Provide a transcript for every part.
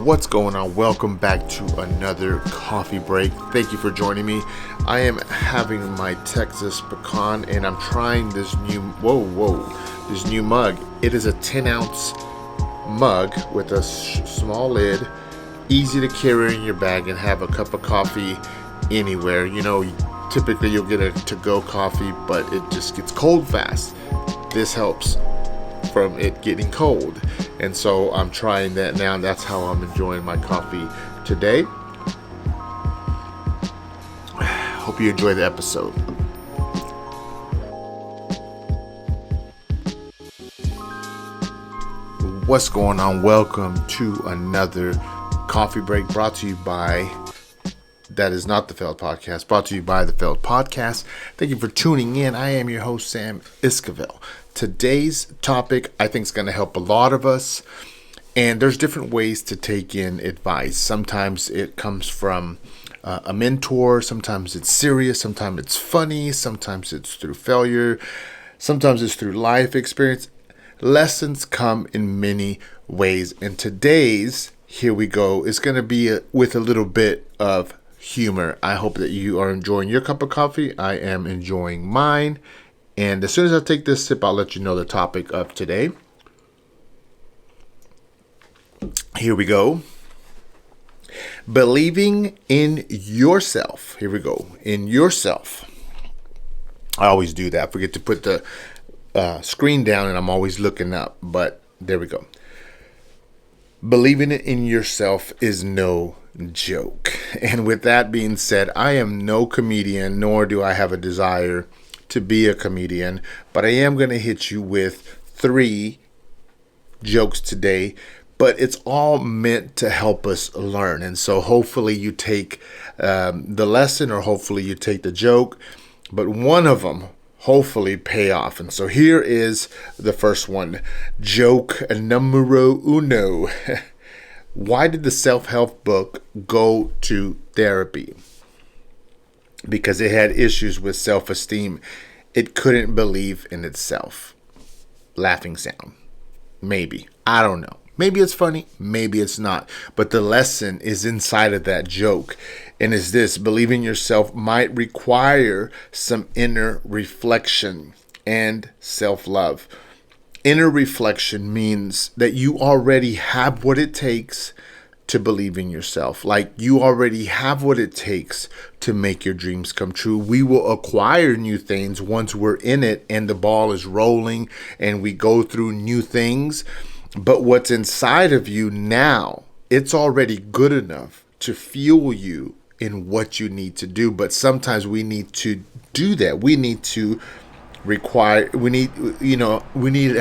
What's going on? Welcome back to another coffee break. Thank you for joining me. I am having my Texas pecan and I'm trying this new mug. It is a 10-ounce mug with a small lid, easy to carry in your bag and have a cup of coffee anywhere. Typically you'll get a to-go coffee, but it just gets cold fast. This helps from it getting cold, and so I'm trying that now. That's how I'm enjoying my coffee today. Hope you enjoy the episode. What's going on? Welcome to another coffee break brought to you by That Is Not the Failed Podcast, brought to you by the Failed Podcast. Thank you for tuning in. I am your host, Sam Esquivel. Today's topic, I think, is going to help a lot of us, and there's different ways to take in advice. Sometimes it comes from a mentor, sometimes it's serious, sometimes it's funny, sometimes it's through failure, sometimes it's through life experience. Lessons come in many ways, and today's, here we go, is going to be with a little bit of humor. I hope that you are enjoying your cup of coffee. I am enjoying mine. And as soon as I take this sip, I'll let you know the topic of today. Here we go. Believing in yourself. Here we go. In yourself. I always do that. I forget to put the screen down and I'm always looking up. But there we go. Believing in yourself is no joke. And with that being said, I am no comedian, nor do I have a desire to be a comedian, but I am going to hit you with 3 jokes today, but it's all meant to help us learn. And so hopefully you take the lesson, or hopefully you take the joke, but one of them hopefully pay off. And so here is the first one. Joke numero uno. Why did the self-help book go to therapy? Because it had issues with self-esteem. It couldn't believe in itself. Laughing sound. Maybe. I don't know. Maybe it's funny. Maybe it's not. But the lesson is inside of that joke. And is this: believing yourself might require some inner reflection and self-love. Inner reflection means that you already have what it takes to believe in yourself. Like, you already have what it takes to make your dreams come true. We will acquire new things once we're in it and the ball is rolling and we go through new things. But what's inside of you now, it's already good enough to fuel you in what you need to do. But sometimes we need to do that. We need to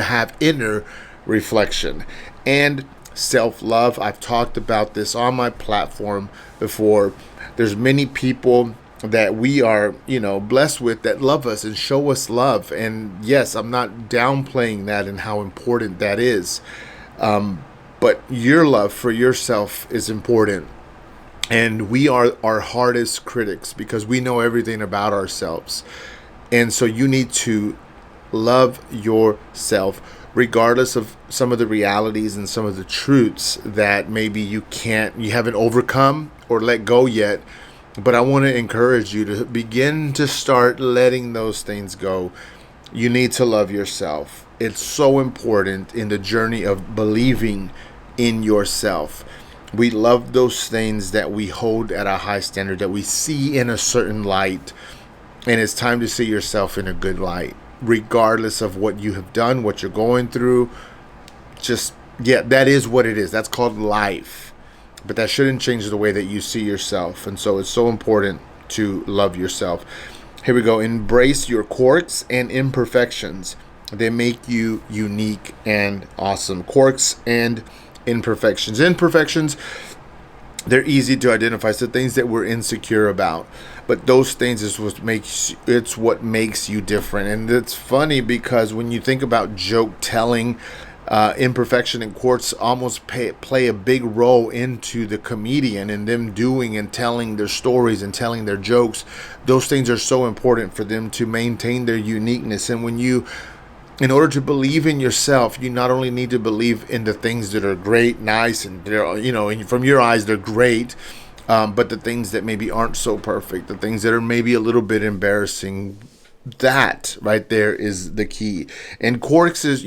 have inner reflection and self-love. I've talked about this on my platform before. There's many people that we are, blessed with, that love us and show us love. And yes, I'm not downplaying that and how important that is. But your love for yourself is important. And we are our hardest critics because we know everything about ourselves. And so you need to love yourself, regardless of some of the realities and some of the truths that maybe you haven't overcome or let go yet. But I want to encourage you to begin to start letting those things go. You need to love yourself. It's so important in the journey of believing in yourself. We love those things that we hold at a high standard, that we see in a certain light. And it's time to see yourself in a good light, regardless of what you have done, what you're going through. That is what it is. That's called life. But that shouldn't change the way that you see yourself. And so it's so important to love yourself. Here we go. Embrace your quirks and imperfections. They make you unique and awesome. Quirks and imperfections. Imperfections, they're easy to identify. It's the things that we're insecure about. But those things is what makes you different. And it's funny because when you think about joke telling, imperfection and quirks almost play a big role into the comedian and them doing and telling their stories and telling their jokes. Those things are so important for them to maintain their uniqueness. And when you in order to believe in yourself, you not only need to believe in the things that are great, nice, and they're, and from your eyes they're great, but the things that maybe aren't so perfect, the things that are maybe a little bit embarrassing, that right there is the key. And quirks is,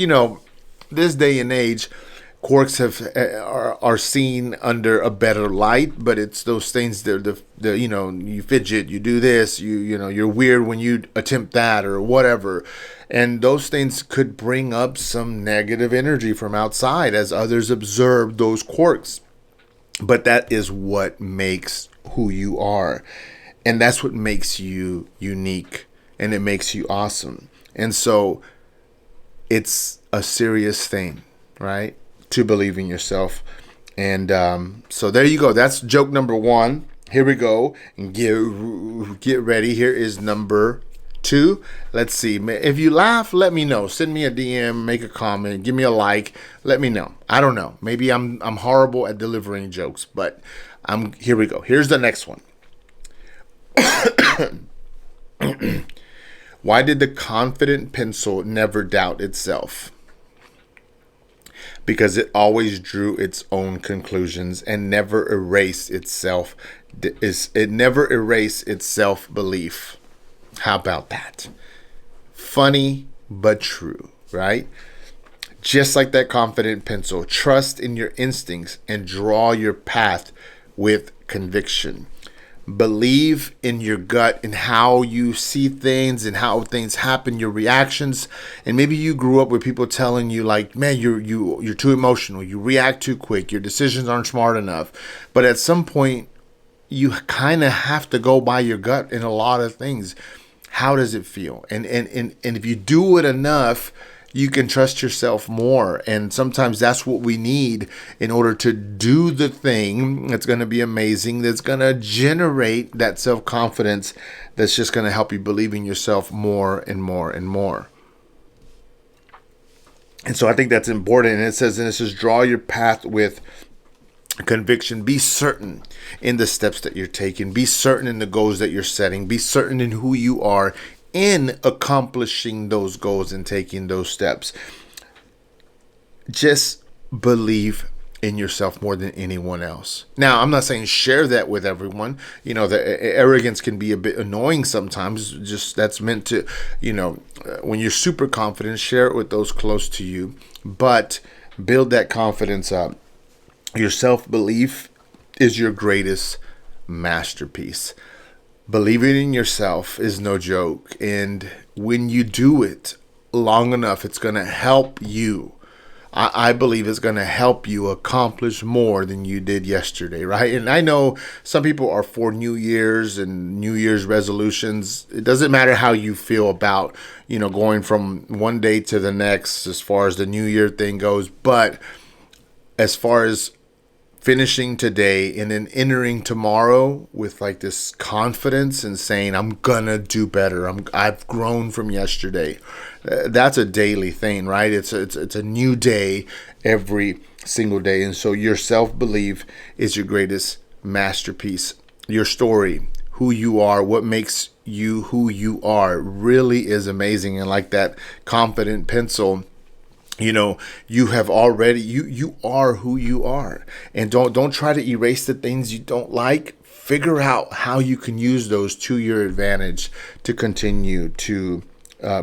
this day and age, quirks are seen under a better light, but it's those things that you fidget, you do this, you're weird when you attempt that or whatever, and those things could bring up some negative energy from outside as others observe those quirks. But that is what makes who you are, and that's what makes you unique, and it makes you awesome. And so it's a serious thing, right? To believe in yourself. And so there you go. That's joke number one. Here we go. And get ready. Here is number two. Let's see. If you laugh, let me know. Send me a DM, make a comment, give me a like. Let me know. I don't know. Maybe I'm horrible at delivering jokes, but here we go. Here's the next one. Why did the confident pencil never doubt itself? Because it always drew its own conclusions and never erased itself. It never erased its self-belief. How about that? Funny but true, right? Just like that confident pencil, trust in your instincts and draw your path with conviction. Believe in your gut and how you see things and how things happen, your reactions. And maybe you grew up with people telling you like, man, you're too emotional, you react too quick, your decisions aren't smart enough. But at some point, you kind of have to go by your gut in a lot of things. How does it feel? And if you do it enough, you can trust yourself more. And sometimes that's what we need in order to do the thing that's going to be amazing, that's going to generate that self-confidence, that's just going to help you believe in yourself more and more and more. And so I think that's important. And it says, draw your path with conviction. Be certain in the steps that you're taking. Be certain in the goals that you're setting. Be certain in who you are in accomplishing those goals and taking those steps. Just believe in yourself more than anyone else. Now, I'm not saying share that with everyone. The arrogance can be a bit annoying sometimes. Just that's meant to, when you're super confident, share it with those close to you, but build that confidence up. Your self-belief is your greatest masterpiece. Believing in yourself is no joke. And when you do it long enough, it's going to help you. I believe it's going to help you accomplish more than you did yesterday, right? And I know some people are for New Year's and New Year's resolutions. It doesn't matter how you feel about, going from one day to the next as far as the New Year thing goes. But as far as finishing today and then entering tomorrow with like this confidence and saying, I'm gonna do better. I've grown from yesterday. That's a daily thing, right? It's a new day every single day. And so your self-belief is your greatest masterpiece. Your story, who you are, what makes you who you are really is amazing. And like that confident pencil, you have already, you are who you are. And don't try to erase the things you don't like. Figure out how you can use those to your advantage to continue to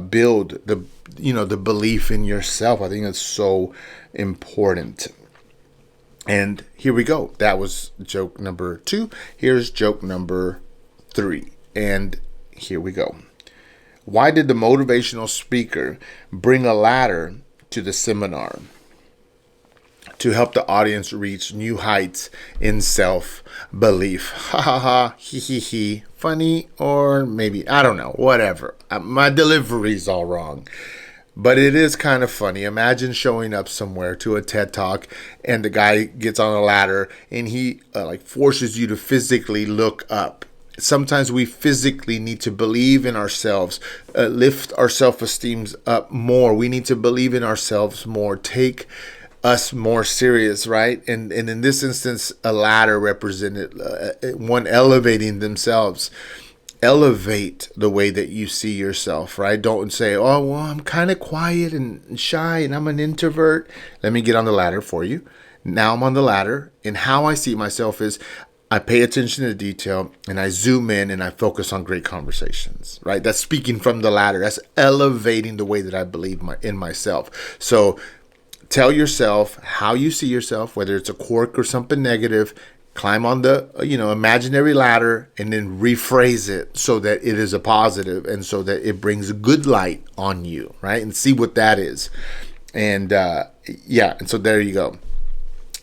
build the belief in yourself. I think that's so important. And here we go. That was joke number 2. Here's joke number 3. And here we go. Why did the motivational speaker bring a ladder to the seminar? To help the audience reach new heights in self-belief. Ha ha ha, he he he. Funny, or maybe, I don't know, whatever. My delivery's all wrong. But it is kind of funny. Imagine showing up somewhere to a TED Talk and the guy gets on a ladder and he forces you to physically look up. Sometimes we physically need to believe in ourselves, lift our self-esteem up more. We need to believe in ourselves more, take us more serious, right? And in this instance, a ladder represented one elevating themselves. elevate the way that you see yourself, right? Don't say, oh, well, I'm kind of quiet and shy and I'm an introvert. Let me get on the ladder for you. Now I'm on the ladder, and how I see myself is I pay attention to detail and I zoom in and I focus on great conversations, right? That's speaking from the ladder. That's elevating the way that I believe in myself. So tell yourself how you see yourself, whether it's a quirk or something negative. Climb on the imaginary ladder and then rephrase it so that it is a positive and so that it brings a good light on you, right? And see what that is. And and so there you go.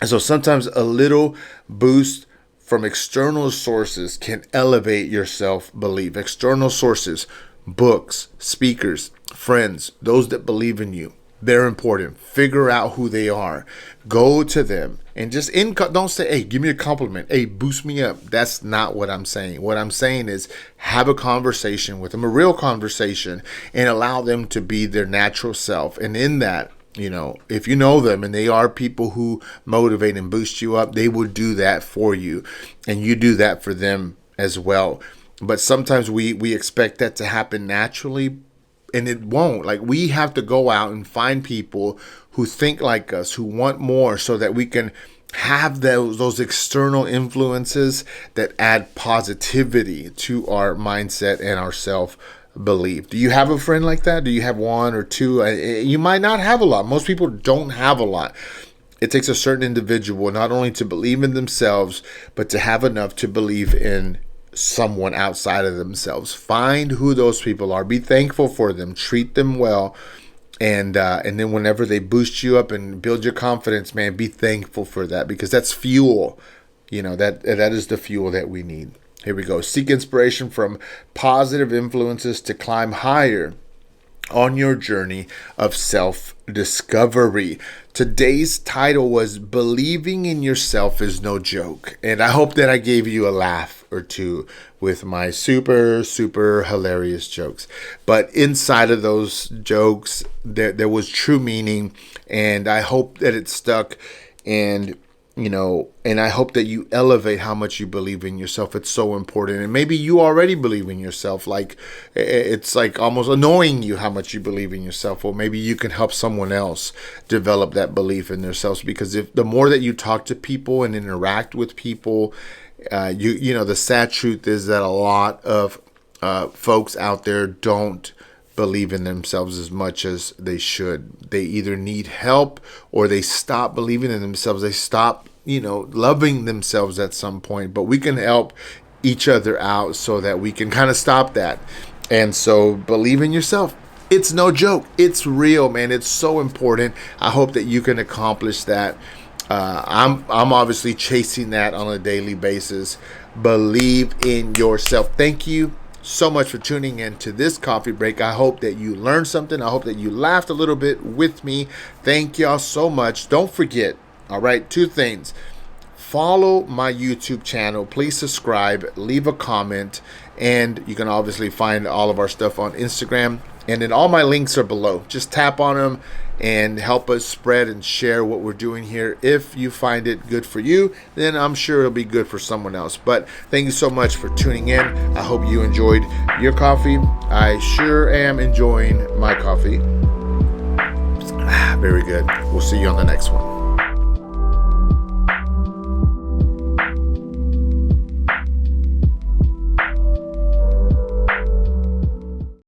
And so sometimes a little boost from external sources can elevate your self-belief. External sources, books, speakers, friends, those that believe in you. They're important. Figure out who they are. Go to them and just don't say, hey, give me a compliment. Hey, boost me up. That's not what I'm saying. What I'm saying is have a conversation with them, a real conversation, and allow them to be their natural self. And in that, if you know them and they are people who motivate and boost you up, they will do that for you. And you do that for them as well. But sometimes we expect that to happen naturally, and it won't. Like, we have to go out and find people who think like us, who want more, so that we can have those external influences that add positivity to our mindset and our self-belief. Do you have a friend like that? Do you have one or two? You might not have a lot. Most people don't have a lot. It takes a certain individual not only to believe in themselves, but to have enough to believe in someone outside of themselves. Find who those people are. Be thankful for them. Treat them well. And then whenever they boost you up and build your confidence, man, be thankful for that, because that's fuel. That is the fuel that we need. Here we go. Seek inspiration from positive influences to climb higher on your journey of self-discovery. Today's title was Believing in Yourself is No Joke. And I hope that I gave you a laugh or two with my super, super hilarious jokes. But inside of those jokes, there was true meaning. And I hope that it stuck. And I hope that you elevate how much you believe in yourself. It's so important. And maybe you already believe in yourself. Like, it's like almost annoying you how much you believe in yourself. Or maybe you can help someone else develop that belief in themselves. Because if the more that you talk to people and interact with people, the sad truth is that a lot of folks out there don't believe in themselves as much as they should. They either need help or they stop believing in themselves. They stop, loving themselves at some point. But we can help each other out so that we can kind of stop that. And so believe in yourself. It's no joke. It's real, man. It's so important. I hope that you can accomplish that. I'm obviously chasing that on a daily basis. Believe in yourself. Thank you so much for tuning in to this coffee break. I hope that you learned something. I hope that you laughed a little bit with me. Thank y'all so much. Don't forget, all right, 2 things. Follow my YouTube channel. Please subscribe, leave a comment, and you can obviously find all of our stuff on Instagram. And then all my links are below. Just tap on them and help us spread and share what we're doing here. If you find it good for you, then I'm sure it'll be good for someone else. But thank you so much for tuning in. I hope you enjoyed your coffee. I sure am enjoying my coffee. Very good. We'll see you on the next one.